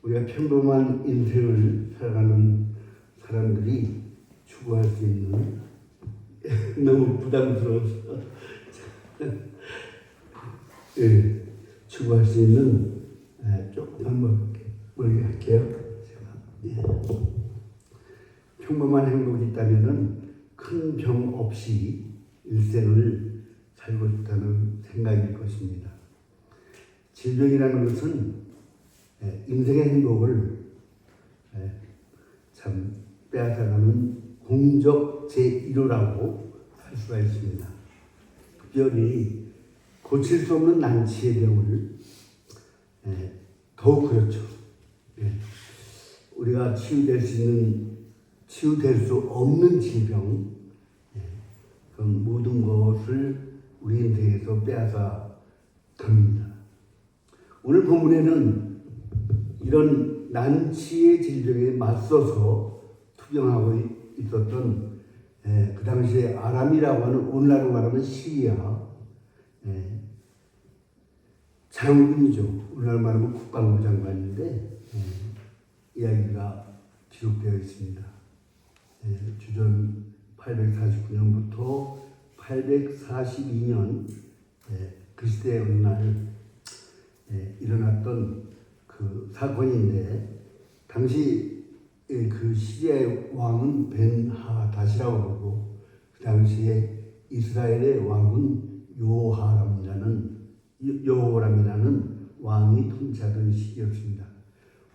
우리가 평범한 인생을 살아가는 사람들이 추구할 수 있는 너무 부담스러워서 예, 추구할 수 있는 조금만 멀리 할게요. 예. 평범한 행복이 있다면은 큰 병 없이 일생을 살고 싶다는 생각일 것입니다. 질병이라는 것은 인생의 행복을 참 빼앗아가는 공적 제1호라고 할 수가 있습니다. 특별히 고칠 수 없는 난치의 병을 더욱 그렇죠. 우리가 치유될 수 없는 질병, 그 모든 것을 우리 인생에서 빼앗아 갑니다. 오늘 본문에는 이런 난치의 질병에 맞서서 투병하고 있었던 그 당시에 아람이라고 하는 오늘날로 말하면 시리아 장군이죠. 오늘날 말하면 국방부 장관인데 이야기가 기록되어 있습니다. 주전 849년부터 842년 그 시대의 어느 날 일어났던 그 사건인데, 당시 그 시리아의 왕은 벤하닷이라고 그러고 그 당시에 이스라엘의 왕은 여호람이라는 왕이 통치하던 시기였습니다.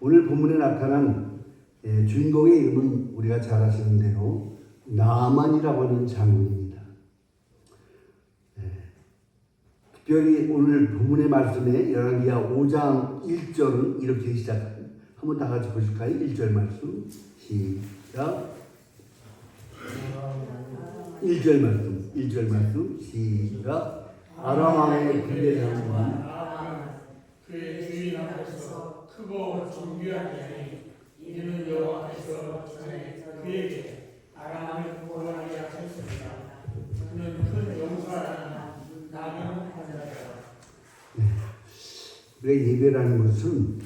오늘 본문에 나타난 주인공의 이름은 우리가 잘 아시는 대로 나아만이라고 하는 장군입니다. 특별히 오늘 본문의 말씀에 열왕기하 5장 1절은 이렇게 시작합니다. 한번 다 같이 보실까요? 1절 말씀 시작. 1절 말씀 시작. 아람 왕의 군대 장관 그의 주인 앞에서 크고 존귀한 자니 이는 여호와께서 전에 그에게 아람을 구원하게 하셨습니다. 그는 큰 용사라나 나는 판자라. 우리가 예배라는 것은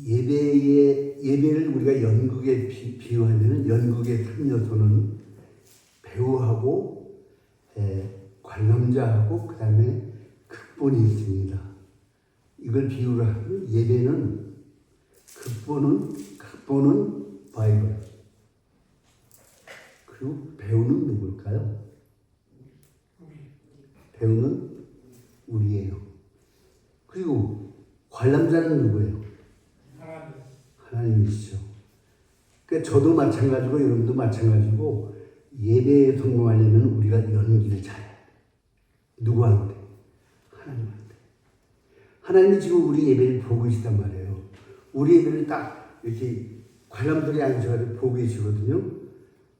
예배를 우리가 연극에 비유하면 연극의 3요소는 배우하고 관람자하고 그 다음에 극본이 있습니다. 이걸 비유를 하면 예배는 극본은 바이블, 그리고 배우는 누굴까요? 배우는 우리예요. 그리고 관람자는 누구예요? 하나님이시죠. 그러니까 저도 마찬가지고 여러분도 마찬가지고 예배에 성공하려면 우리가 연기를 잘해야 돼. 누구한테? 하나님한테. 하나님이 지금 우리 예배를 보고 계시단 말이에요. 우리 예배를 딱 이렇게 관람들이 앉아서 보고 계시거든요.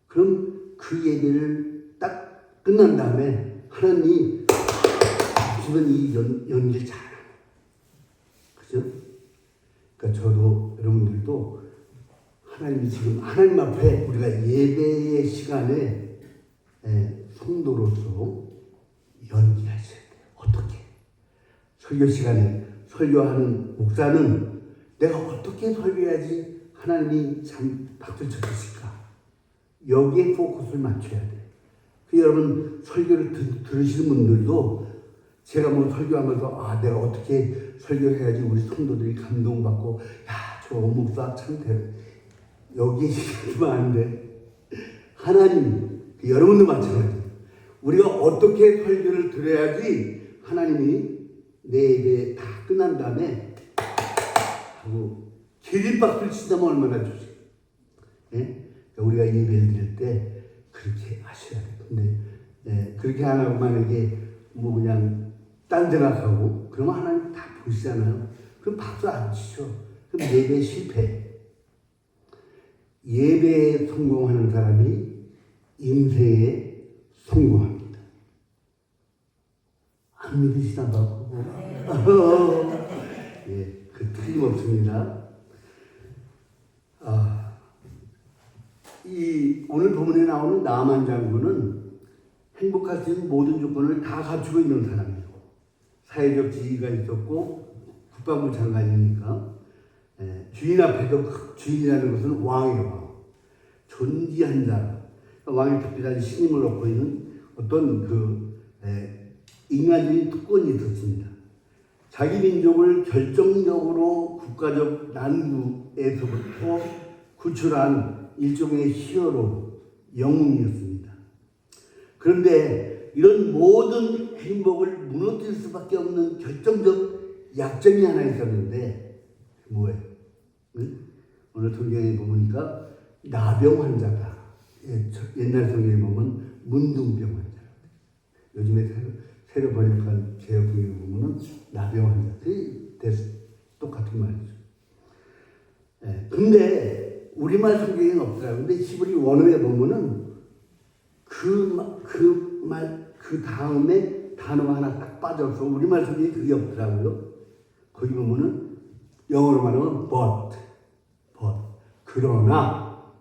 그럼 그 예배를 딱 끝난 다음에 하나님이 주는 이 연기를 잘하는 거예요. 그죠? 그러니까 저도 여러분들도 하나님이 지금 하나님 앞에 우리가 예배의 시간에 성도로서 연기하셔야 돼요. 어떻게? 설교 시간에 설교하는 목사는 내가 어떻게 설교해야지 하나님이 참 박수를 쳐주실까? 여기에 포커스를 맞춰야 돼요. 여러분 설교를 들으시는 분들도 제가 뭐 설교하면서 내가 어떻게 설교를 해야지 우리 성도들이 감동받고 저 목사 참 여기에 시키면 안 돼. 하나님, 여러분도 마찬가지예요. 우리가 어떻게 설교를 들어야지 하나님이 내 예배 다 끝난 다음에 하고 기립박수를 치다면 얼마나 좋지. 우리가 예배를 드릴 때 그렇게 하셔야 돼요. 근데 그렇게 안 하고 만약에 뭐 그냥 딴 생각하고 그러면 하나님 다 보시잖아요. 그럼 박수 안 치죠. 그럼 예배 실패. 예배에 성공하는 사람이 인생에 성공합니다. 안 믿으시나 봐. 그 틀림없습니다. 이 오늘 본문에 나오는 나아만 장군은 행복할 수 있는 모든 조건을 다 갖추고 있는 사람이고 사회적 지위가 있었고 국방부 장관이니까 주인 앞에서 그 주인이라는 것은 왕이에요. 왕. 존귀한 자. 왕이 특별한 신임을 얻고 있는 어떤 인간적인 특권이 있었습니다. 자기 민족을 결정적으로 국가적 난국에서부터 구출한 일종의 히어로, 영웅이었습니다. 그런데 이런 모든 행복을 무너뜨릴 수밖에 없는 결정적 약점이 하나 있었는데 뭐예요? 응? 오늘 성경에 보니까 나병 환자다. 옛날 성경에 보면 문둥병 환자. 요즘에 새로 번역한 제어국에 보면은 나병 환자. 똑같은 말이죠. 근데 우리말 성경에는 없더라고요. 근데 히브리 원어에 보면은 그 다음에 단어가 하나 딱 빠져서 우리말 성경에 그게 없더라고요. 거기 보면은 영어로 말하면 but. 그러나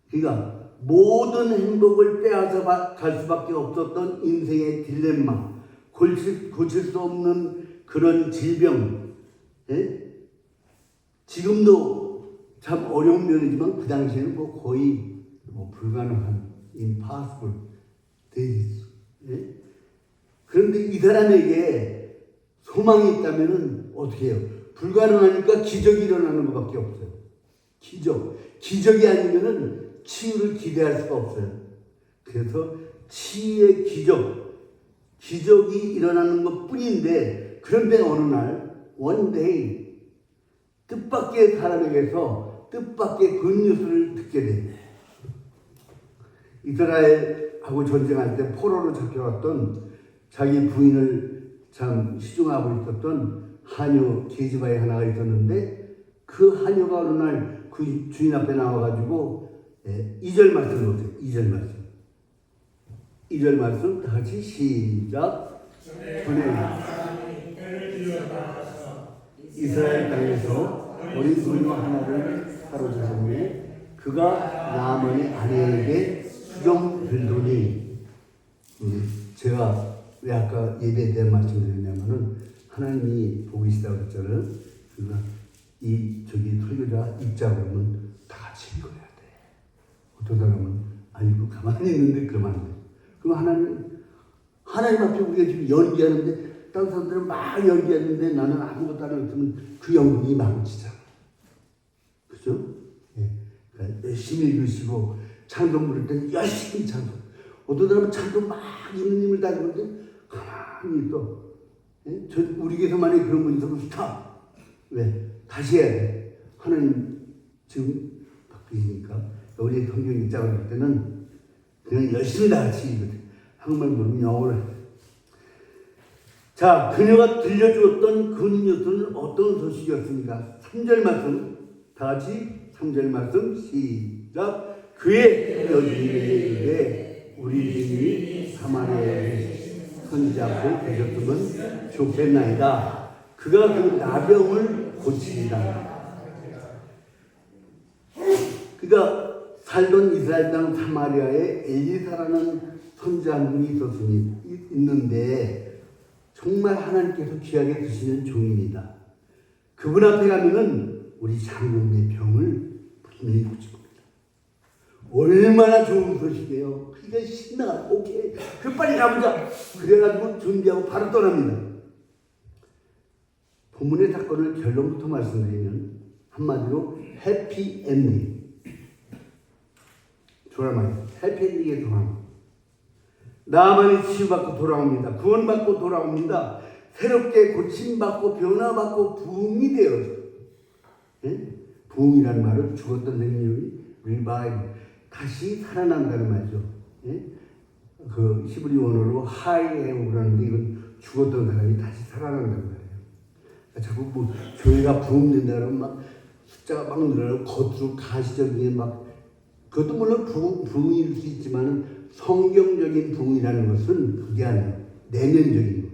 그러니까 모든 행복을 빼앗아 갈 수밖에 없었던 인생의 딜레마, 고칠 수 없는 그런 질병, 지금도 참 어려운 면이지만 그 당시에는 거의 불가능한 impossible days. 그런데 이 사람에게 소망이 있다면 어떻게 해요? 불가능하니까 기적이 일어나는 것밖에 없어요. 기적이 아니면은 치유를 기대할 수가 없어요. 그래서 치유의 기적이 일어나는 것 뿐인데, 그런데 어느 날, one day, 뜻밖의 사람에게서 뜻밖의 굿뉴스를 듣게 됩니다. 이스라엘하고 전쟁할 때 포로로 잡혀왔던 자기 부인을 참 시중하고 있었던 하녀 계집아이 하나가 있었는데, 그 하녀가 어느 날 그 주인 앞에 나와가지고 2절 말씀을 보세요. 2절 말씀 다 같이 시작. 전에 이스라엘 땅에서 어린 소녀 하나를 사로잡았네. 그가 나아만의 아내에게 수정들더니, 제가 왜 아까 예배에 대한 말씀드렸냐면은 하나님이 보고 계시다고 했잖아요. 그러니까 설교자 입장으로는 다 같이 읽어야 돼. 어떤 사람은 아니고 가만히 있는데 그러면 안 돼. 그럼 하나님 앞에 우리가 지금 연기하는데 다른 사람들은 막 연기하는데 나는 아무것도 안 했으면 그 연기이 망치잖아. 그죠? 그러니까 열심히 읽으시고 찬송 부를 때는 열심히 찬송. 어떤 사람은 찬송 막 있는 힘을 다니는데 가만히 있어. 우리 교회에서 만약에 그런 분이 있으면 스탑. 왜? 다시 해야 돼. 하나님 지금 바뀌니까 우리 성경 입장을 할 때는 그냥 열심히 다 같이 읽거든. 한국말 모르면 영어를 해. 자, 그녀가 들려주었던 그 뉴스는 어떤 소식이었습니까? 3절 말씀 다 같이 3절 말씀 시작. 그의 여주인에게 우리 주인이 사마리아에 선지자고 계셨으면 좋겠나이다. 그가 그 나병을 고치리다. 그가 살던 이스라엘 땅 사마리아에 엘리사라는 선지자 한 분이 있는데 정말 하나님께서 귀하게 드시는 종입니다. 그분 앞에 가면은 우리 장군의 병을 분명히 고칠 겁니다. 얼마나 좋은 소식이에요. 그러니까 신나가 오케이 그 빨리 가보자. 그래가지고 준비하고 바로 떠납니다. 본문의 사건을 결론부터 말씀드리면 한마디로 해피엔딩. 드라마예요. 해피엔딩의 드라마. 나만이 치유받고 돌아옵니다. 구원받고 돌아옵니다. 새롭게 고침받고 변화받고 부흥이 되어서. 부흥이라는 말은 죽었던 생명이 revive, 다시 살아난다는 말이죠. 그 히브리 원어로 하이에오라는데 이건 죽었던 사람이 다시 살아난다는 말이에요. 자꾸 교회가 부흥된다 그러면 막 숫자가 막 늘어나고 겉으로 가시적인 막, 그것도 물론 부흥일 수 있지만 성경적인 부흥이라는 것은 그게 아니에요. 내면적인 거,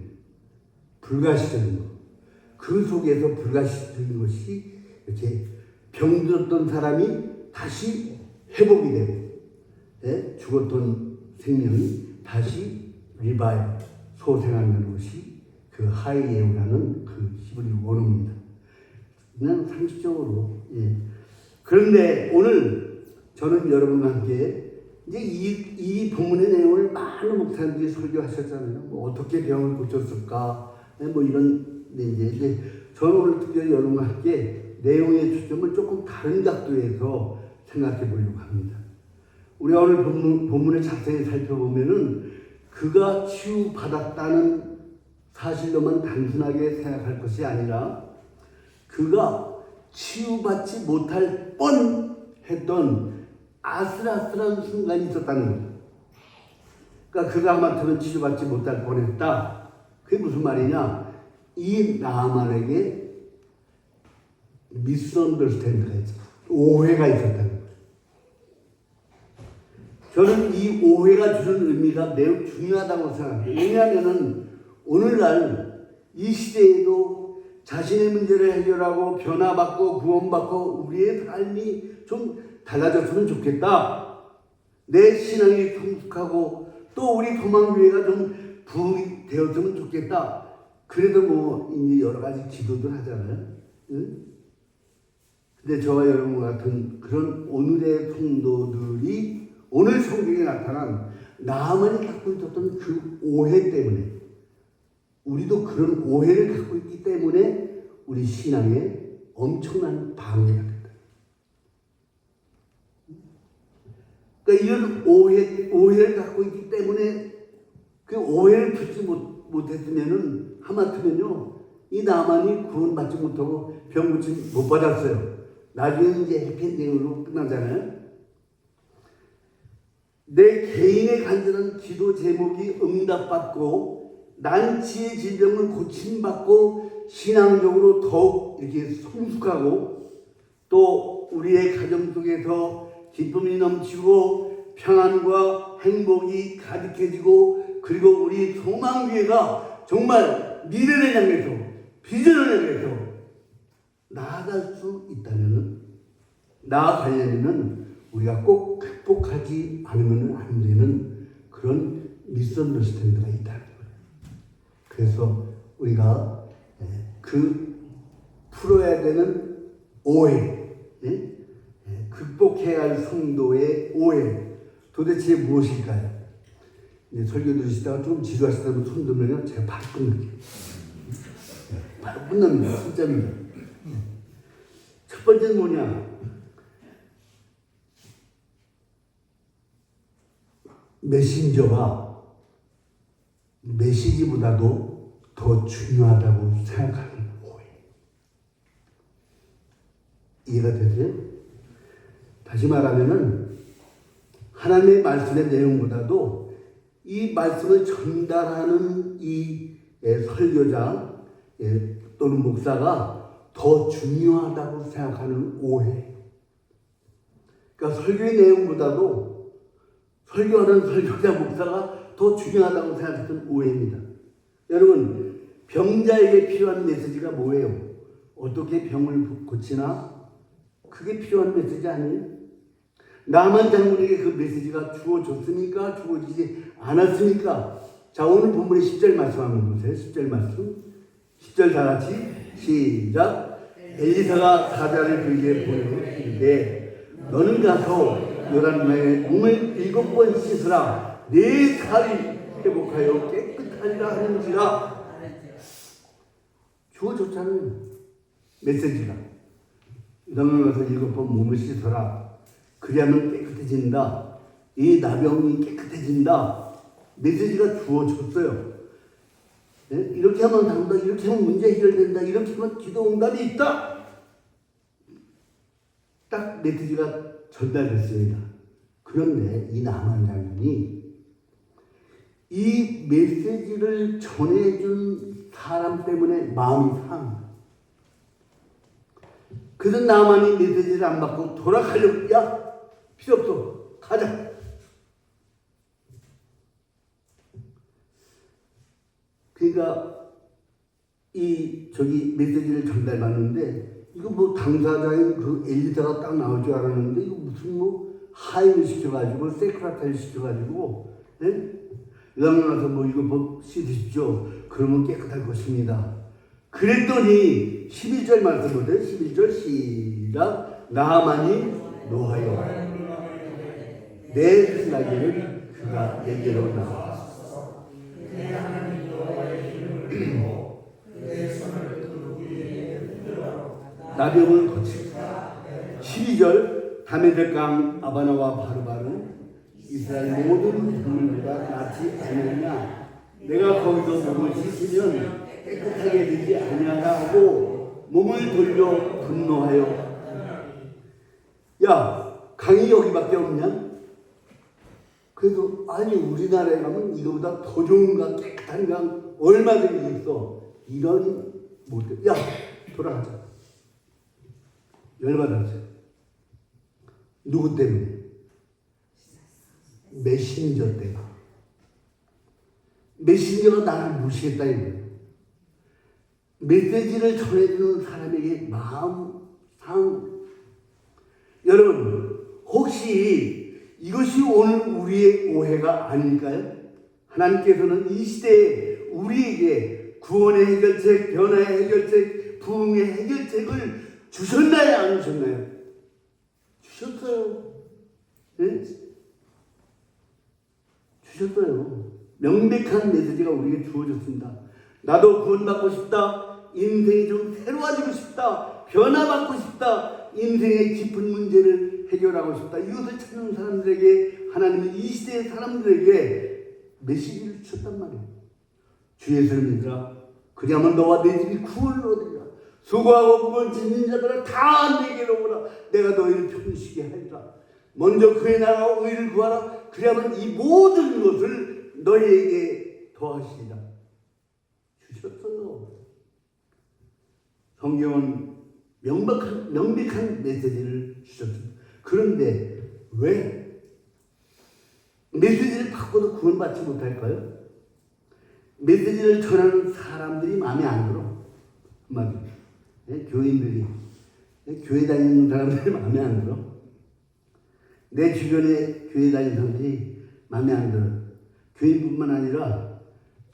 불가시적인 거. 그 속에서 불가시적인 것이 이렇게 병들었던 사람이 다시 회복이 되고, 죽었던 생명이 다시 리바이브, 소생하는 것이 그 하이에우라는 그 그 히브리 원어입니다. 그냥 상식적으로. 예. 그런데 오늘 저는 여러분과 함께 이제 이 본문의 내용을 많은 목사님들이 설교하셨잖아요. 뭐 어떻게 병을 고쳤을까, 뭐 이런 이제 저는 오늘 특별히 여러분과 함께 내용의 초점을 조금 다른 각도에서 생각해 보려고 합니다. 우리가 오늘 본문을 자세히 살펴보면은 그가 치유받았다는 사실로만 단순하게 생각할 것이 아니라 그가 치유받지 못할 뻔했던 아슬아슬한 순간이 있었다는 거예요. 그러니까 그가 하마터면 치유받지 못할 뻔했다. 그게 무슨 말이냐? 이 나만에게 미스언더스탠드가 있었다. 오해가 있었다는 거예요. 저는 이 오해가 주는 의미가 매우 중요하다고 생각해요. 왜냐하면 오늘날 이 시대에도 자신의 문제를 해결하고 변화받고 구원받고 우리의 삶이 좀 달라졌으면 좋겠다. 내 신앙이 성숙하고 또 우리 소망교회가 좀 부흥되었으면 좋겠다. 그래도 뭐 이제 여러 가지 기도들 하잖아요. 응? 근데 저와 여러분 같은 그런 오늘의 성도들이 오늘 성경에 나타난 나만이 갖고 있었던 그 오해 때문에 우리도 그런 오해를 갖고 있기 때문에 우리 신앙에 엄청난 방해가 된다. 그러니까 이런 오해를 갖고 있기 때문에 그 오해를 풀지 못했으면은 하마터면요 이 나만이 구원받지 못하고 병 고침 못 받았어요. 나중에 이제 해피엔딩으로 끝나잖아요. 내 개인의 간절한 기도 제목이 응답받고 난치의 질병을 고침받고 신앙적으로 더욱 이렇게 성숙하고 또 우리의 가정 속에서 기쁨이 넘치고 평안과 행복이 가득해지고 그리고 우리 소망교회가 정말 미래를 향해서 비전을 향해서 나아갈 수 있다면 나아가려면 우리가 꼭 극복하지 않으면 안 되는 그런 미스언더스탠드가 있다는 거예요. 그래서 우리가 그 풀어야 되는 오해, 극복해야 할 성도의 오해 도대체 무엇일까요? 이제 설교 들으시다가 좀 지루하시다고 손 들면 제가 바로 끝낼게요. 바로 끝납니다. 진짜입니다. 첫 번째는 뭐냐? 메신저가 메시지보다도 더 중요하다고 생각하는 오해. 이해가 되세요? 다시 말하면은 하나님의 말씀의 내용보다도 이 말씀을 전달하는 이 설교자 또는 목사가 더 중요하다고 생각하는 오해. 그러니까 설교의 내용보다도 설교하는 설교자 목사가 더 중요하다고 생각했던 오해입니다. 여러분, 병자에게 필요한 메시지가 뭐예요? 어떻게 병을 고치나? 그게 필요한 메시지 아니에요? 나만 장군에게 그 메시지가 주어졌습니까? 주어지지 않았습니까? 자, 오늘 본문의 10절 말씀 한번 보세요. 10절 말씀. 10절 다 같이 시작. 엘리사가 사자를 그에게 보내고 이르되 너는 가서 요단강에 몸을 7번 씻으라. 내 살이 회복하여 깨끗하리라 하는지라. 주어졌잖아요. 메시지가. 요단강에 가서 7번 몸을 씻어라. 그리하면 깨끗해진다. 이 나병이 깨끗해진다. 메시지가 주어졌어요. 이렇게 하면 된다. 이렇게 하면 문제 해결된다. 이렇게 하면 기도 응답이 있다. 딱 메시지가 전달됐습니다. 그런데 이 나만 장군이 이 메시지를 전해준 사람 때문에 마음이 상합니다. 그래서 나만이 메시지를 안 받고 돌아가려고 야 필요 없어 가자. 그러니까 저기 메시지를 전달받는데 이거 뭐 당사자인 그 엘리사가 딱 나올 줄 알았는데 이거 무슨 뭐 하인을 시켜가지고 세크라타를 시켜가지고 그다음에 가서 뭐 이거 뭐 씻으십시오. 그러면 깨끗할 것입니다. 그랬더니 11절 말씀 보세요. 11절 시작. 나하만이 노하여 내 생각에는 그가 내게로 나왔어. 나병을 고치라. 12절 다메섹강 아바나와 바르바는 이스라엘 모든 국민보다 낫지 않느냐. 내가 거기서 몸을 씻으면 깨끗하게 되지 아니하라 하고 몸을 돌려 분노하여. 야, 강이 여기밖에 없냐? 그래도 아니 우리나라에 가면 이거보다 더 좋은 강, 깨끗한 강 얼마든지 있어. 이런 못돼. 야, 돌아가자. 열받았어요. 누구 때문에? 메신저 때문에. 메신저가 나를 무시했다 이거예요. 메시지를 전해주는 사람에게 마음 상. 여러분, 혹시 이것이 오늘 우리의 오해가 아닐까요? 하나님께서는 이 시대에 우리에게 구원의 해결책, 변화의 해결책, 부흥의 해결책을 주셨나요? 안 주셨나요? 주셨어요. 네? 주셨어요. 명백한 메시지가 우리에게 주어졌습니다. 나도 구원받고 싶다. 인생이 좀 새로워지고 싶다. 변화받고 싶다. 인생의 깊은 문제를 해결하고 싶다. 이것을 찾는 사람들에게 하나님은 이 시대의 사람들에게 메시지를 주셨단 말이에요. 주 예수를 믿으라. 그리하면 너와 내 집이 구원을 얻으리라. 수고하고 무거운 짐진 자들아 다 내게로 오라. 내가 너희를 편식게 하리라. 먼저 그의 나라와 의를 구하라. 그리하면 이 모든 것을 너희에게 더하시리라. 주셨어요. 성경은 명백한 메시지를 주셨습니다. 그런데 왜 메시지를 받고도 구원받지 못할까요? 메시지를 전하는 사람들이 마음에 안 들어. 한마디로. 교인들이, 교회 다니는 사람들이 마음에 안 들어. 내 주변에 교회 다니는 사람들이 마음에 안 들어. 교인뿐만 아니라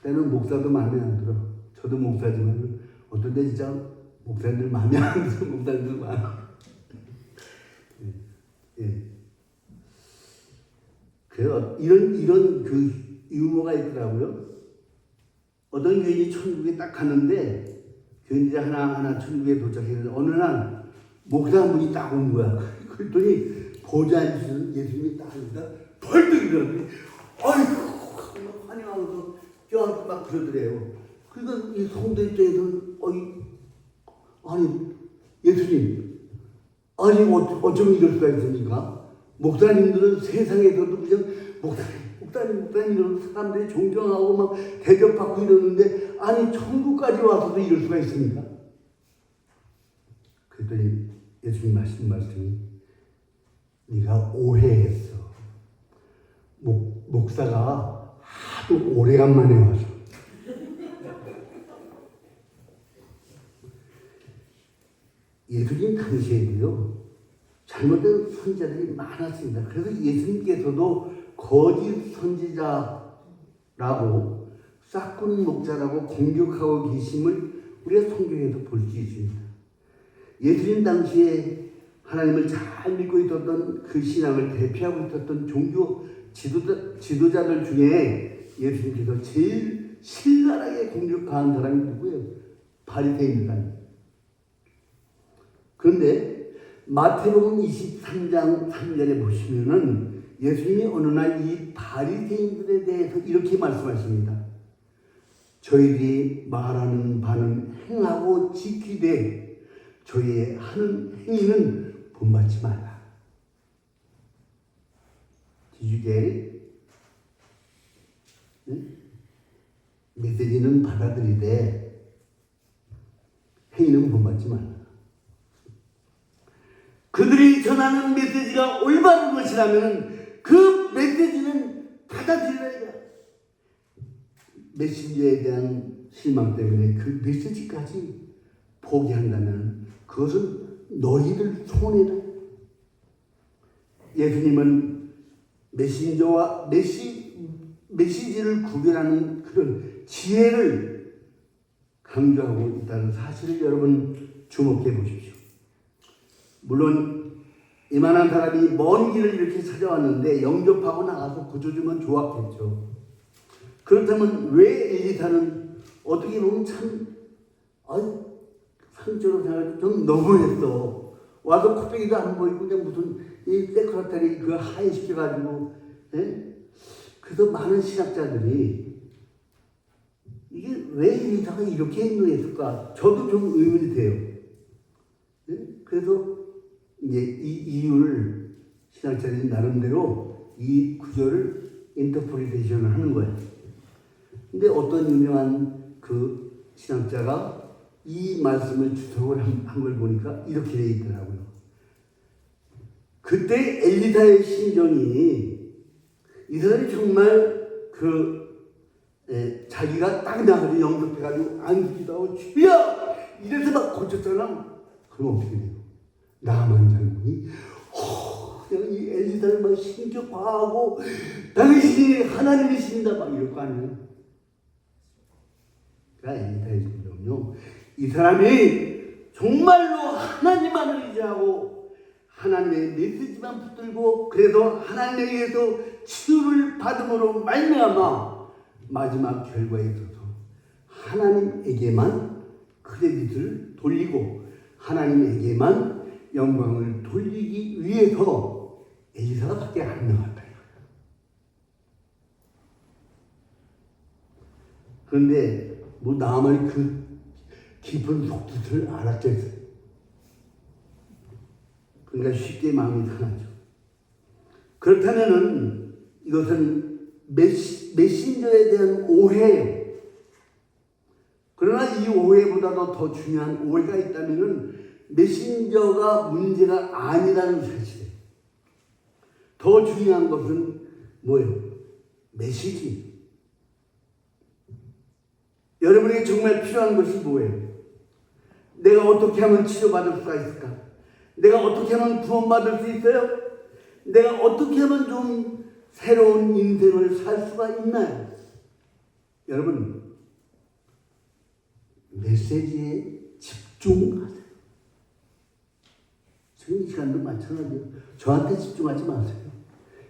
때는 목사도 마음에 안 들어. 저도 목사지만 어떤 데 진짜 목사님들 마음에 안 들어. 목사님들 많아. 예. 그래서 이런 그 유머가 있더라고요. 어떤 교인이 천국에 딱 갔는데 교인들이 하나하나 천국에 도착했는데 어느 날 목사 한 분이 딱 온 거야. 그랬더니 보좌에 앉으시는 예수님이 딱 하니까 벌떡 일어나더니 아이고 환영하면서 껴안고 막 그러더래요. 그러니까 이 성도 입장에서는 아니 예수님 아니 어쩜 이럴 수가 있습니까? 목사님들은 세상에서도 그냥 목사님 이런 사람들이 존경하고 막 대접받고 이러는데 아니 천국까지 와서도 이럴 수가 있습니까? 그랬더니 예수님 말씀이 네가 오해했어. 목사가 하도 오래간만에 와서 예수님 당시에도요 잘못된 선지자들이 많았습니다. 그래서 예수님께서도 거짓 선지자라고 싹군 목자라고 공격하고 계심을 우리가 성경에서 볼 수 있습니다. 예수님 당시에 하나님을 잘 믿고 있었던 그 신앙을 대표하고 있었던 종교 지도자들 중에 예수님께서 제일 신랄하게 공격한 사람이 누구예요? 바리새인입니다. 그런데 마태복음 23장 3절에 보시면은 예수님이 어느 날 이 바리새인들에 대해서 이렇게 말씀하십니다. 저희들이 말하는 바는 행하고 지키되 저희의 하는 행위는 본받지 말라. Did you get it? 응? 메시지는 받아들이되 행위는 본받지 말라. 그들이 전하는 메시지가 올바른 것이라면 그 메시지는 받아들여야 돼. 메시지에 대한 실망 때문에 그 메시지까지 포기한다면 그것은 너희들 손해다. 예수님은 메신저와 메시지를 구별하는 그런 지혜를 강조하고 있다는 사실을 여러분 주목해 보십시오. 물론 이만한 사람이 먼 길을 이렇게 찾아왔는데 영접하고 나가서 고쳐주면 좋았겠죠. 그렇다면 왜 엘리사는 어떻게 보면 참 상처로 생각해도 좀 너무했어. 와서 코빼기도 안 보이고 그냥 무슨 이 데코라타리 그 하얘시켜가지고 그래서 많은 신학자들이 이게 왜 엘리사가 이렇게 행동했을까? 저도 좀 의문이 돼요. 그래서 이제 이 이유를 신학자들이 나름대로 이 구절을 인터프리테이션을 하는 거예요. 근데 어떤 유명한 그 신학자가 이 말씀을 주석을 한 걸 보니까 이렇게 되어 있더라고요. 그때 엘리사의 심정이 이 사람이 정말 자기가 딱 나가서 영접해가지고 안기도 하고 주여! 이래서 막 고쳤잖아. 그럼 어떻게 돼요? 나만 장군이 그냥 이 엘리사를 막 신격화하고 당신이 하나님이십니다 막 이럴 거 아니에요. 그러니까 엘리사의 심정은요, 이 사람이 정말로 하나님만을 의지하고 하나님의 메시지만 붙들고 그래서 하나님에게서 치유를 받음으로 말미암아 마지막 결과에 있어서 하나님에게만 크레딧을 돌리고 하나님에게만 영광을 돌리기 위해서 엘리사가 밖에 안 나왔다. 그런데 뭐 나만의 그 깊은 속뜻을 알았겠어요. 그러니까 쉽게 마음이 상하죠. 그렇다면은 이것은 메신저에 대한 오해예요. 그러나 이 오해보다도 더 중요한 오해가 있다면은 메신저가 문제가 아니라는 사실이에요. 더 중요한 것은 뭐예요? 메시지. 여러분에게 정말 필요한 것이 뭐예요? 내가 어떻게 하면 치료받을 수가 있을까? 내가 어떻게 하면 구원받을 수 있어요? 내가 어떻게 하면 좀 새로운 인생을 살 수가 있나요? 여러분, 메시지에 집중하세요. 지금 이 시간도 마찬가지예요. 저한테 집중하지 마세요.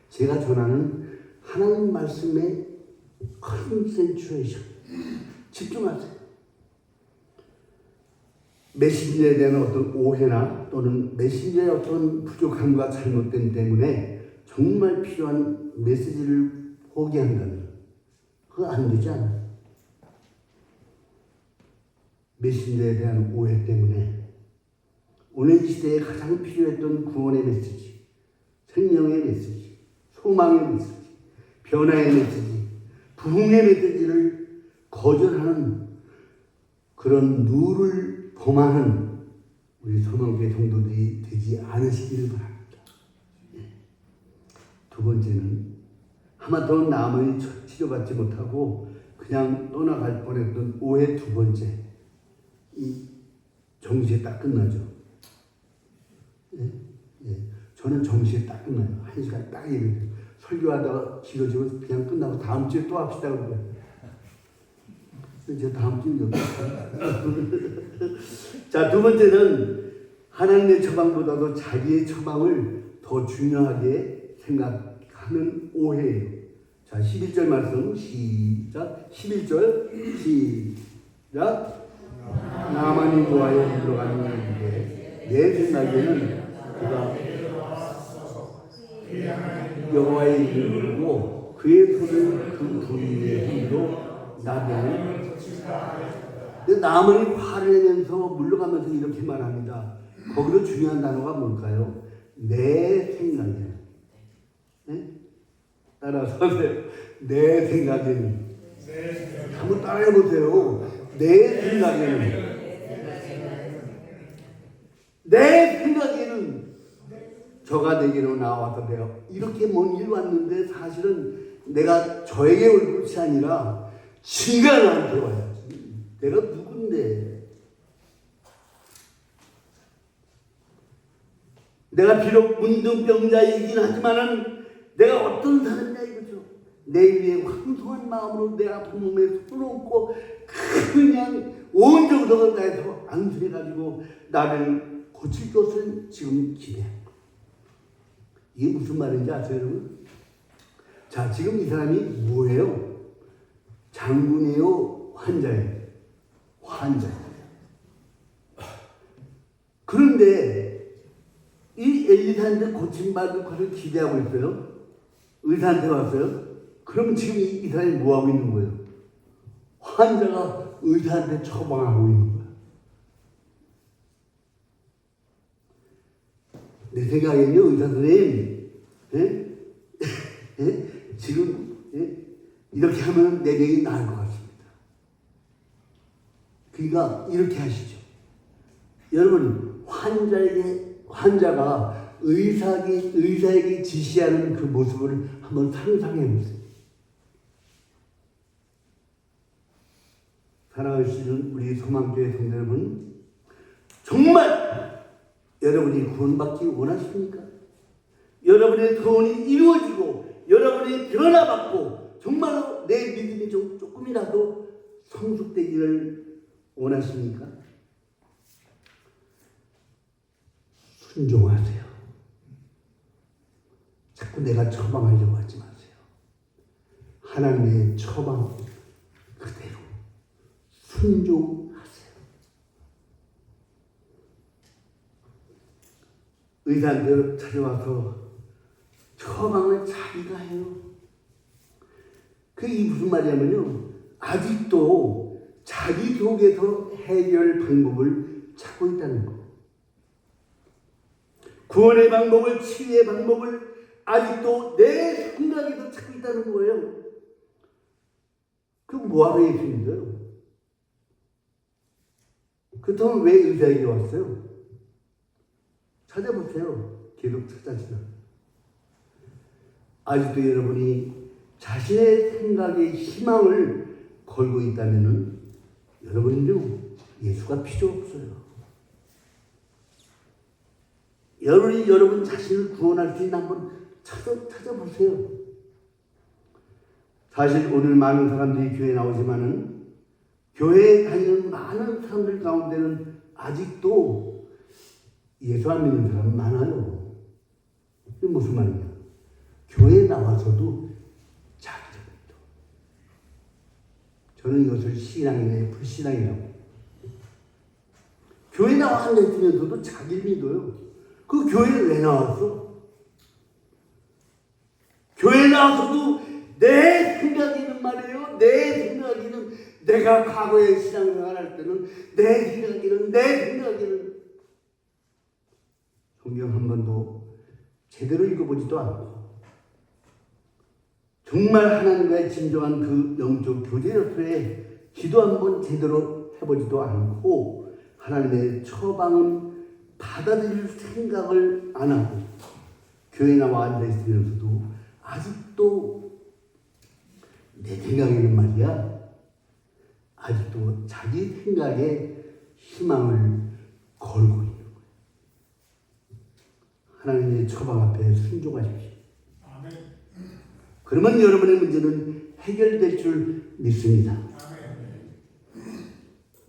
제가 전하는 하나님 말씀의 컨센트레이션. 집중하세요. 메신저에 대한 어떤 오해나 또는 메신저의 어떤 부족함과 잘못됨 때문에 정말 필요한 메시지를 포기한다면 그거 안 되지 않아요. 메신저에 대한 오해 때문에 오늘 이 시대에 가장 필요했던 구원의 메시지, 생명의 메시지, 소망의 메시지, 변화의 메시지, 부흥의 메시지를 거절하는 그런 누를 범하는 우리 소망교회 성도들이 되지 않으시기를 바랍니다. 두 번째는 하마터면 남을 치료받지 못하고 그냥 떠나갈 뻔했던 오해 두 번째. 이 정시에 딱 끝나죠. 저는 정시에 딱 끝나요. 1시간 딱 예배돼요. 설교하다가 길어지고 그냥 끝나고 다음 주에 또 합시다 그러고요. 저 다음 주에 여기 자, 두 번째는 하나님의 처방보다도 자기의 처방을 더 중요하게 생각하는 오해예요. 자, 11절 말씀 시작. 11절 시작. 나만이 구하여 들어가는 내 생각에는 그가 여호와의 이름을 부르고 그의 손을 그 부리의 힘으로 나병을 나만이 화를 내면서 물러가면서 이렇게 말합니다. 거기서 중요한 단어가 뭘까요? 내 생각에는. 네? 따라서 하세요. 내 생각에는. 한번 따라해보세요. 내 생각에는. 내 생각에는 저가 내게로 나와서 내가 이렇게 먼 길 왔는데 사실은 내가 저에게 올 것이 아니라 지가 나한테 와야지. 내가 누군데? 내가 비록 문둥병자이긴 하지만은 내가 어떤 사람이냐 이거죠. 내 위에 황송한 마음으로 내 아픈 몸에 손을 얹고 그냥 온 정도가 나에서 안수해가지고 나를 고칠 것을 지금 기대한 거예요. 이게 무슨 말인지 아세요, 여러분? 자, 지금 이 사람이 뭐예요? 장군이에요? 환자예요? 환자예요. 그런데 이 엘리사한테 고침받을 것을 기대하고 있어요. 의사한테 왔어요. 그럼 지금 이 사람이 뭐하고 있는 거예요? 환자가 의사한테 처방하고 있는 거예요. 내 생각에는요, 의사 선생님, 지금 이렇게 하면 내 병이 나을 것 같습니다. 그러니까 이렇게 하시죠. 여러분, 환자가 의사에게 지시하는 그 모습을 한번 상상해 보세요. 사랑하시는 우리 소망교회 성도 여러분, 정말 여러분이 구원받기 원하십니까? 여러분의 소원이 이루어지고 여러분이 변화받고 정말로 내 믿음이 조금이라도 성숙되기를 원하십니까? 순종하세요. 자꾸 내가 처방하려고 하지 마세요. 하나님의 처방 그대로 순종하세요. 의사한테 찾아와서 처방을 자기가 해요. 그게 무슨 말이냐면요, 아직도 자기 속에서 해결 방법을 찾고 있다는 거. 구원의 방법을, 치유의 방법을 아직도 내 생각에서 찾고 있다는 거예요. 그럼 뭐하러 예수 믿어요? 그렇다면 왜 의사에게 왔어요? 찾아보세요. 계속 찾아지나. 아직도 여러분이 자신의 생각에 희망을 걸고 있다면 여러분은요, 예수가 필요 없어요. 여러분이 여러분 자신을 구원할 수 있는 한번 찾아보세요. 사실 오늘 많은 사람들이 교회에 나오지만은 교회에 다니는 많은 사람들 가운데는 아직도 예수 안 믿는 사람 많아요. 이게 무슨 말이냐? 교회에 나와서도 자기를 믿어. 저는 이것을 신앙이네 불신앙이라고. 교회 나와 앉아있으면서도 자기를 믿어요. 그 교회에 왜 나왔어? 교회 나와서도 내 생각에는 말이에요. 내 생각에는 내가 과거에 신앙생활 할 때는 내 생각에는 성경 한 번도 제대로 읽어보지도 않고 정말 하나님과의 진정한 그 영적 교제로서의 기도 한 번 제대로 해보지도 않고 하나님의 처방은 받아들일 생각을 안 하고 교회 나와 앉아있으면서도 아직도 내 생각에는 말이야, 아직도 자기 생각에 희망을 걸고 있는 거예요. 하나님의 처방 앞에 순종하십시오. 아멘. 그러면 여러분의 문제는 해결될 줄 믿습니다. 아멘.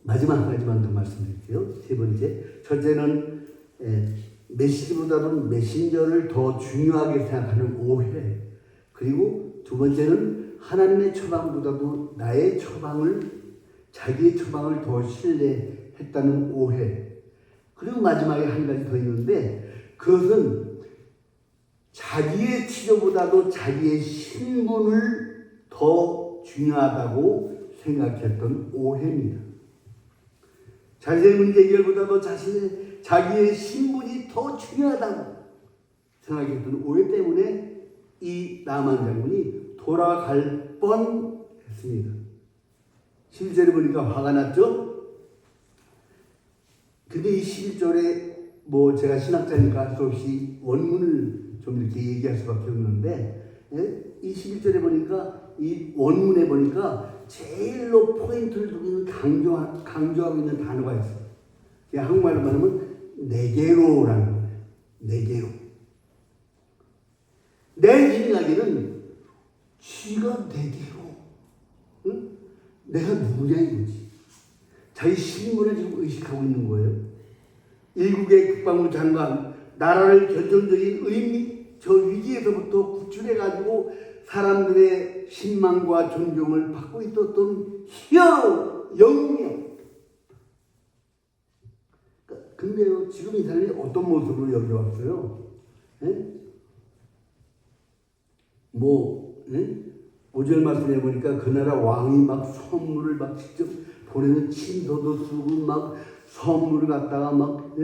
마지막 한 가지만 더 말씀드릴게요. 세 번째, 첫째는 메시지보다도 메신저를 더 중요하게 생각하는 오해. 그리고 두 번째는 하나님의 처방보다도 나의 처방을, 자기의 처방을 더 신뢰했다는 오해. 그리고 마지막에 한 가지 더 있는데 그것은 자기의 치료보다도 자기의 신분을 더 중요하다고 생각했던 오해입니다. 자신의 문제 해결보다도 자기의 신분이 더 중요하다고 생각했던 오해 때문에 이 나만 장군이 돌아갈 뻔했습니다. 11절에 보니까 화가 났죠? 근데 이 11절에 제가 신학자니까 할 수 없이 원문을 좀 이렇게 얘기할 수밖에 없는데, 이 11절에 보니까 이 원문에 보니까 제일로 포인트를 두고 있는 강조하고 있는 단어가 있어요. 한국말로 말하면 내게로라는 거예요. 내게로. 내 생각에는 쥐가 내게로, 응? 내가 누구냐 이거지. 자기 신분을 지금 의식하고 있는 거예요. 일국의 국방부 장관, 나라를 결정적인 저 위기에서부터 구출해가지고 사람들의 신망과 존경을 받고 있었던 히어로, 영웅이요. 근데요, 지금 이 사람이 어떤 모습으로 여기 왔어요? 예? 예? 5절 말씀해 보니까 그 나라 왕이 막 선물을 막 직접 보내는 친서도 쓰고 막 선물을 갖다가 막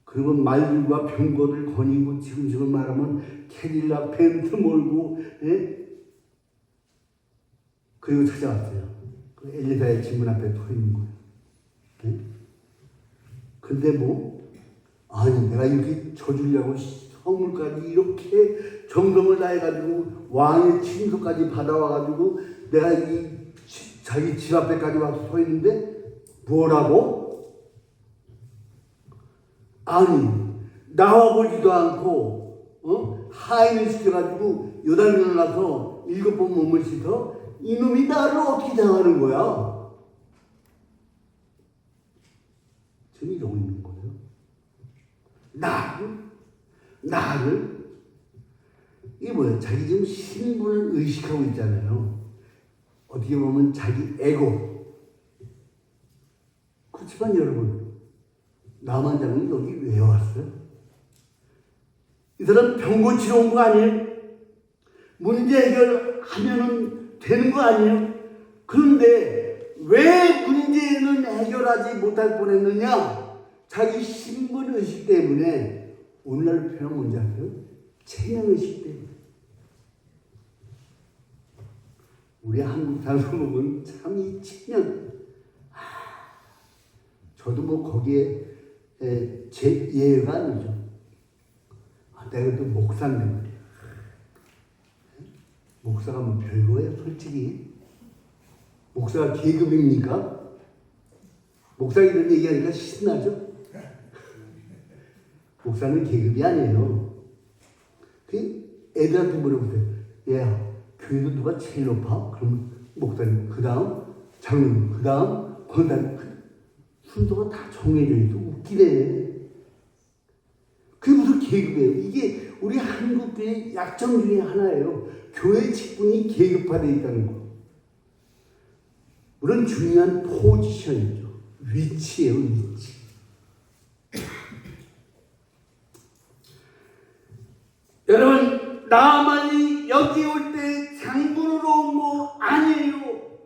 그리고 말들과 병거들 거니고 지금 말하면 캐딜락 벤트 몰고 그리고 찾아왔어요. 그 엘리사의 집문 앞에 서 있는 거예요. 근데 아니 내가 이렇게 져주려고 선물까지 이렇게 정성을 다해가지고 왕의 친서까지 받아와가지고 내가 자기 집 앞에까지 와서 서 있는데 뭐라고? 아니 나와보지도 않고 하인을 시켜가지고 요단강에 가서 7번 몸을 씻어? 이놈이 나를 어떻게 당하는 거야? 지금 이러고 있는 거예요. 나를? 이게 뭐예요? 자기 지금 신분을 의식하고 있잖아요. 어떻게 보면 자기 에고. 그렇지만 여러분, 나만 장군이 여기 왜 왔어요? 이 사람 병 고치러 온 거 아니에요? 문제 해결하면 되는 거 아니에요? 그런데 왜 문제는 해결하지 못할 뻔했느냐? 자기 신분의식 때문에. 오늘날 표현 뭔지 아세요? 체면의식 때문에. 우리 한국 사람 보면 참 이 체면. 저도 거기에 제 예가 아니죠. 내가 또 목사인데 목사가 별거예요, 솔직히. 목사가 계급입니까? 목사가 이런 얘기하니까 신나죠? 목사는 계급이 아니에요. 애들한테 물어보세요. 야, 교회도 누가 제일 높아? 그러면 목사님, 그 다음 장로님, 그 다음 권사님. 순서가 다 정해져 있어. 웃기네. 그게 무슨 계급이에요? 이게 우리 한국교회의 약점 중에 하나예요. 교회 직분이 계급화되어 있다는 거. 물론 중요한 포지션이죠. 위치예요, 위치. 여러분, 나만이 여기 올 때 장군으로 온 거 아니에요.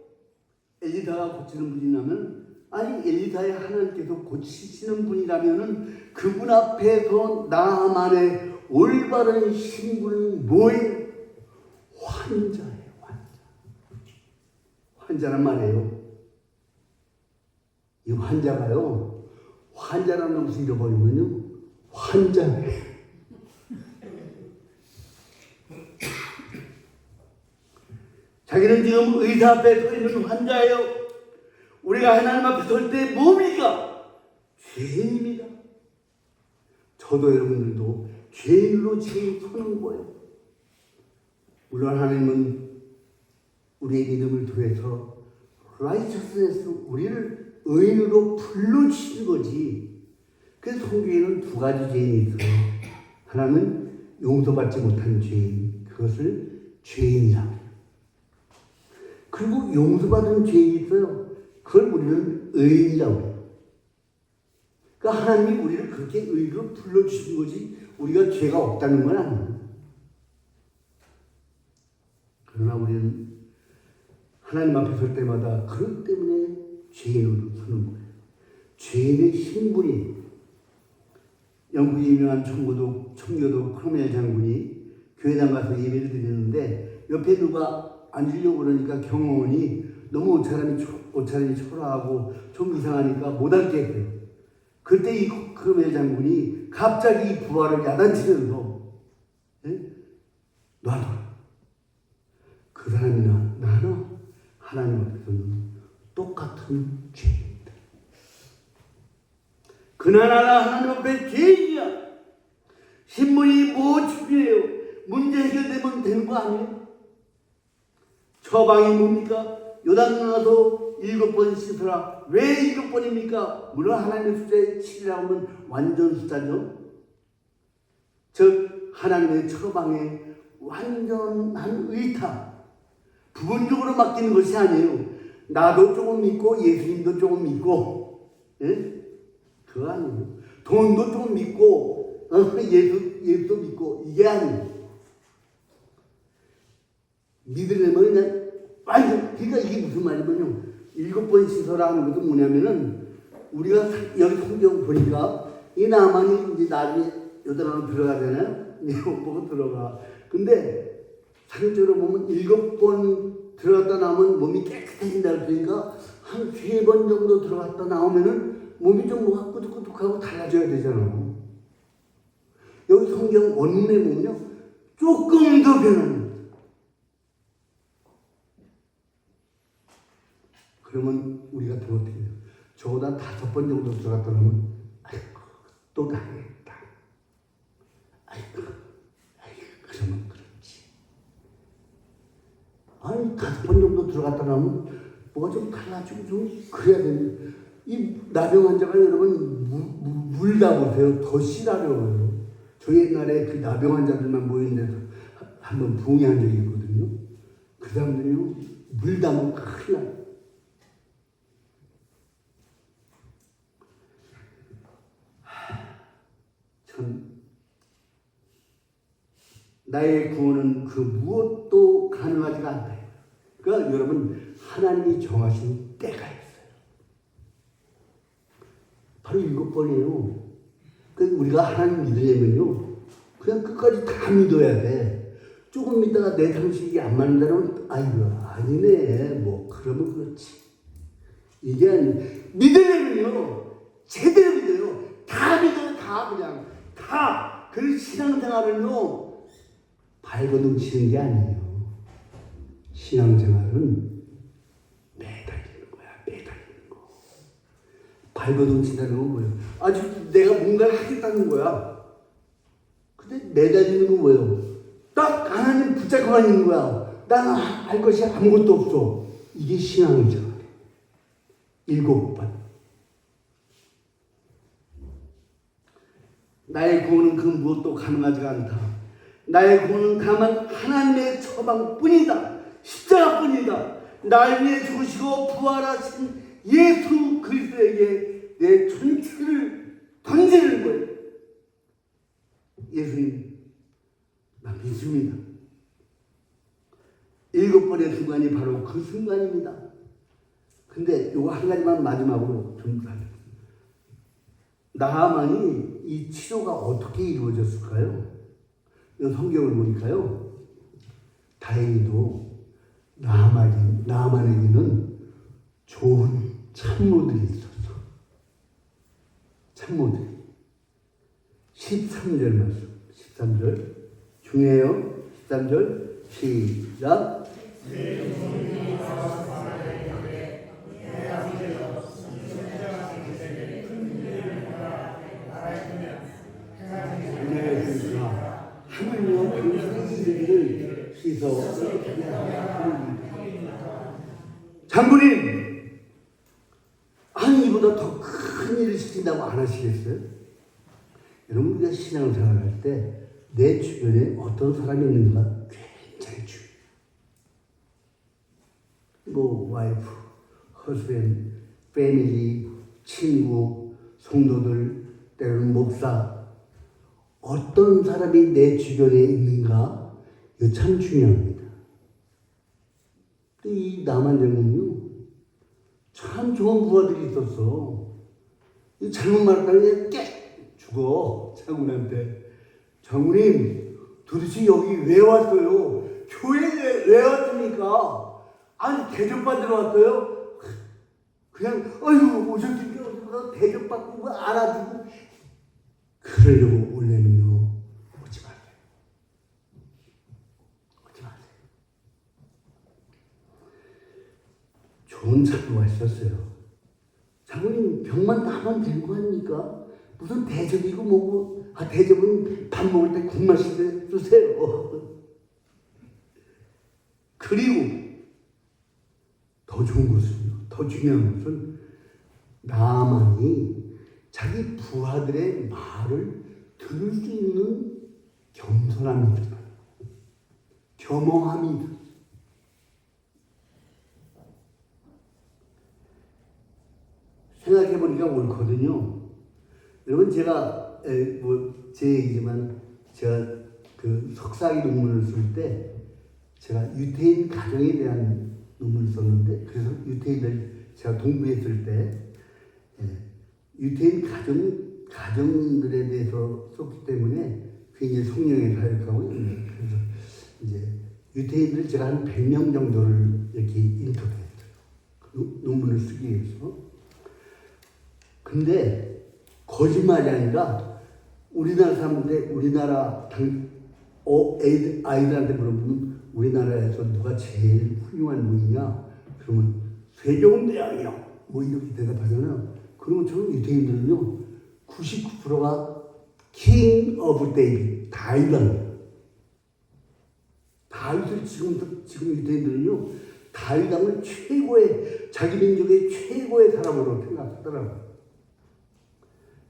엘리사가 고치는 분이라면, 아니 엘리사의 하나님께서 고치시는 분이라면은 그분 앞에서 나만의 올바른 신분은 뭐예요? 환자예요, 환자. 환자란 말이에요. 이 환자가요, 환자라는 것을 잃어버리면요, 환자예요. 자기는 지금 의사 앞에 서 있는 환자예요. 우리가 하나님 앞에 설 때 뭡니까? 죄인입니다. 저도 여러분들도 죄인으로 지금 서는 거예요. 물론 하나님은 우리의 믿음을 통해서 righteousness, 우리를 의인으로 불러주신 거지. 그래서 성경에는 두 가지 죄인이 있어요. 하나는 용서받지 못한 죄인, 그것을 죄인이라고 해요. 그리고 용서받은 죄인이 있어요. 그걸 우리는 의인이라고 해요. 그러니까 하나님이 우리를 그렇게 의인으로 불러주신 거지 우리가 죄가 없다는 건 아니에요. 그러나 우리는 하나님 앞에 설 때마다 그것 때문에 죄인으로 서는 거예요. 죄인의 신분이, 영국의 유명한 청교도 크로멜 장군이 교회당 가서 예배를 드리는데 옆에 누가 앉으려고 그러니까 경호원이 너무 옷차림이 초라하고 좀 이상하니까 못 앉게 했어요. 그때 이 크로멜 장군이 갑자기 이 부하를 야단치면서 놔둬라. 그 사람이나 나나 하나님 앞에서는 똑같은 죄인이다. 그나마나 하나님 앞에 죄인이야. 신분이 뭐 중요해요? 문제 해결되면 되는 거 아니에요? 처방이 뭡니까? 요단 가서 7번 씻어라. 왜 7번입니까? 물론 하나님의 숫자에 7이라고 하면 완전 숫자죠. 즉 하나님의 처방에 완전한 의탁, 부분적으로 맡기는 것이 아니에요. 나도 조금 믿고 예수님도 조금 믿고, 예? 그거 아니에요. 돈도 조금 믿고 예수도 믿고, 이게 아니에요. 믿으려면 그냥 완전, 그러니까 이게 무슨 말이냐면요, 7번 씻어라 하는 것도 뭐냐면은, 우리가 여기 성경 보니까 이 나만이 이제 나중에 여덟 안으로 들어가잖아요. 보고 들어가. 근데 상적으로 보면 7번 들어갔다 나오면 몸이 깨끗해진다 그러니까 한 3번 정도 들어갔다 나오면은 몸이 좀 뭐가 꾸덕꾸덕하고 달라져야 되잖아. 여기 성경 원문에 보면요, 조금 더 변합니다. 그러면 우리 같은 거 어떻게 해요? 저보다 5번 정도 들어갔다 나오면 아이고 또 당했다. 아이고 그러면 그렇지. 아니 5번 정도 들어갔다 나오면 뭐가 좀 달라지고 좀 그래야 되는데, 이 나병 환자가 여러분 물다 보세요. 더 시다려요. 저 옛날에 그 나병 환자들만 모인 데서 한번 부흥한 적이 있거든요. 그 사람들이요 물다면 큰일 나요. 참 나의 구원은 그 무엇도 가능하지가 않다. 그러니까 여러분, 하나님이 정하신 때가 있어요. 바로 7번이에요. 그러니까 우리가 하나님 믿으려면요, 그냥 끝까지 다 믿어야 돼. 조금 믿다가 내 상식이 안 맞는다면 아이고 아니네 뭐 그러면 그렇지. 이게 아니, 믿으려면요 제대로 믿어요. 다 믿어요. 다 그냥 다. 그 신앙생활은요 발버둥 치는 게 아니에요. 신앙생활은 매달리는 거야. 매달리는 거. 발버둥 친다는 건 뭐예요? 아주 내가 뭔가를 하겠다는 거야. 근데 매달리는 건 뭐예요? 딱 하나님 붙잡고만 있는 거야. 나는 할 것이 아무것도 없어. 이게 신앙생활이에요. 7번. 나의 구원은 그 무엇도 가능하지가 않다. 나의 구원은 다만 하나님의 처방뿐이다. 십자가뿐이다. 날 위해 죽으시고 부활하신 예수 그리스도에게 내 전체를 던지는 거예요. 예수님, 나 믿습니다. 7번의 순간이 바로 그 순간입니다. 근데 이거 한 가지만 마지막으로 좀 나하만이 이 치료가 어떻게 이루어졌을까요? 성경을 보니까요, 다행히도 나하만에게는 좋은 참모들이 있었어. 참모들이. 13절 말씀. 13절 중요해요. 13절 시작. 하물며 그 선생님들을 씻어. 장군님, 아니 이보다 더 큰 일을 시킨다고 안 하시겠어요? 여러분, 우리가 신앙생활 할 때 내 주변에 어떤 사람이 있는가 굉장히 중요해요. 뭐 와이프, 허스밴드, 패밀리, 친구, 성도들, 때로는 목사, 어떤 사람이 내 주변에 있는가, 이거 참 중요합니다. 이 남한 장군요, 참 좋은 부하들이 있었어. 이 잘못 말했다면 깨 죽어. 장군한테. 장군님, 도대체 여기 왜 왔어요? 교회에 왜 왔습니까? 아니 대접받으러 왔어요? 그냥 어휴 오셨으니까 대접받고 알아주고 그러려고 원래는요 오지 마세요. 오지 마세요. 좋은 장로가 있었어요. 장모님 병만 나면 된 거 아닙니까? 무슨 대접이고 뭐고. 대접은 밥 먹을 때 국 마실 때 주세요. 그리고 더 좋은 것은요, 더 중요한 것은 나만이 자기 부하들의 말을 들을 수 있는 겸손함이 있다. 겸허함이 있다. 생각해보니까 옳거든요. 여러분 제가 제 얘기지만 제가 그 석사학위 논문을 쓸 때 제가 유태인 가정에 대한 논문을 썼는데 그래서 유태인들 제가 동부했을 때 유태인 가정들에 대해서 썼기 때문에 굉장히 성령에 가득하고 그래서 이제 유태인들 제가 한 100명 정도를 이렇게 인터뷰했어요. 그 논문을 쓰기 위해서. 근데 거짓말이 아니라 우리나라 사람들 우리나라 아이들한테 물어보면 우리나라에서 누가 제일 훌륭한 분이냐? 그러면 세종대왕이요. 뭐 이렇게 대답하잖아요. 그러면 저는 유태인들은요 99%가 킹 오브 데이빗 다윗왕이에요. 다윗을 지금 유태인들은요 다윗왕을 최고의 자기 민족의 최고의 사람으로 생각하더라고요.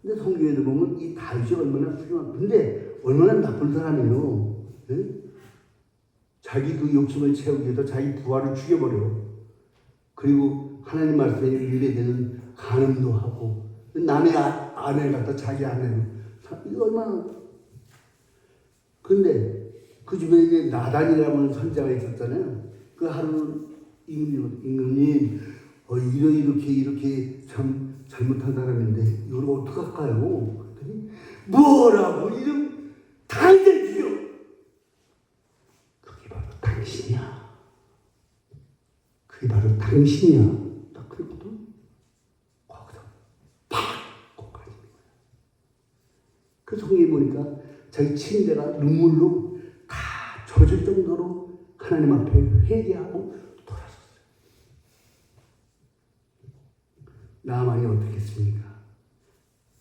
근데 성경에도 보면 이 다윗이 얼마나 훌륭한, 근데 얼마나 나쁜 사람이에요. 네? 자기 그 욕심을 채우기 위해서 자기 부하를 죽여버려. 그리고 하나님 말씀에 위배되는 간음도 하고 남의 아내를 갖다 자기 아내로 이거 얼마나. 근데 그 주변에 이제 나단이라는 선자가 있었잖아요. 그 하루 임금님 이렇게 참 잘못한 사람인데 이걸 어떡할까요? 그랬더니 뭐라고 이름 당장 죽여. 그게 바로 당신이야. 그게 바로 당신이야. 딱 그랬거든. 거기서 팍 거기까지. 그 성경에 보니까 자기 침대가 눈물로 다 젖을 정도로 하나님 앞에 회개하고 돌아섰어요. 나만이 어떻게 했습니까?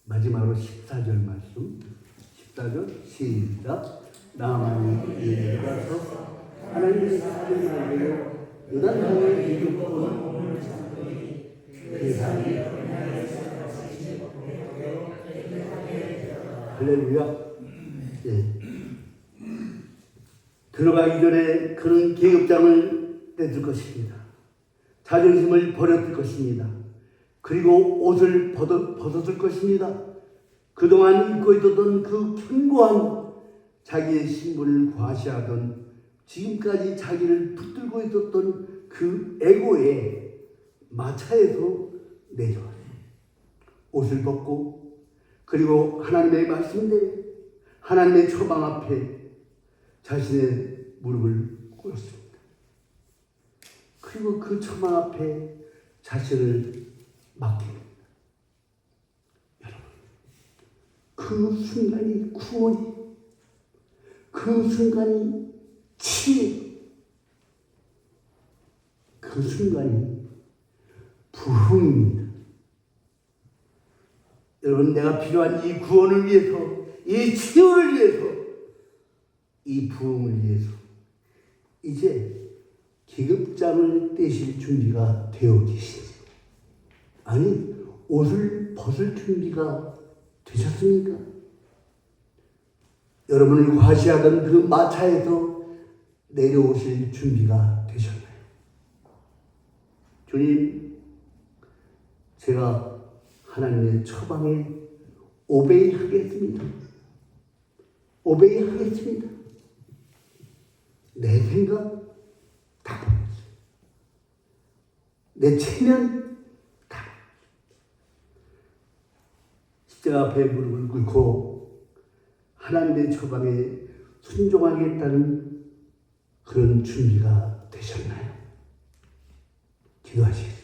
마지막으로 14절 말씀. 14절 시작. 나만이 이에 가서 하나님의 사람을 알고 요단강을 이륙하고 그 사람이 할렐루야. 예. 들어가기 전에 그는 계급장을 떼줄 것입니다. 자존심을 버렸을 것입니다. 그리고 옷을 벗었을 것입니다. 그동안 입고 있었던 그 견고한 자기의 신분을 과시하던 지금까지 자기를 붙들고 있었던 그 에고의 마차에서 내려와요. 옷을 벗고 그리고 하나님의 말씀대로 하나님의 처방 앞에 자신의 무릎을 꿇었습니다. 그리고 그 처방 앞에 자신을 맡깁니다. 여러분, 그 순간이 구원이, 그 순간이 치유, 그 순간이 부흥입니다. 여러분, 내가 필요한 이 구원을 위해서, 이 치유를 위해서, 이 부흥을 위해서 이제 계급장을 떼실 준비가 되어 계시죠. 아니, 옷을 벗을 준비가 되셨습니까? 여러분을 과시하던 그 마차에서 내려오실 준비가 되셨나요? 주님, 제가 하나님의 처방에 오베이하겠습니다. 오베이하겠습니다. 내 생각 다 버렸어요. 내 체면 다 십자가 앞에 무릎을 꿇고 하나님의 처방에 순종하겠다는 그런 준비가 되셨나요? 기도하시겠습니다.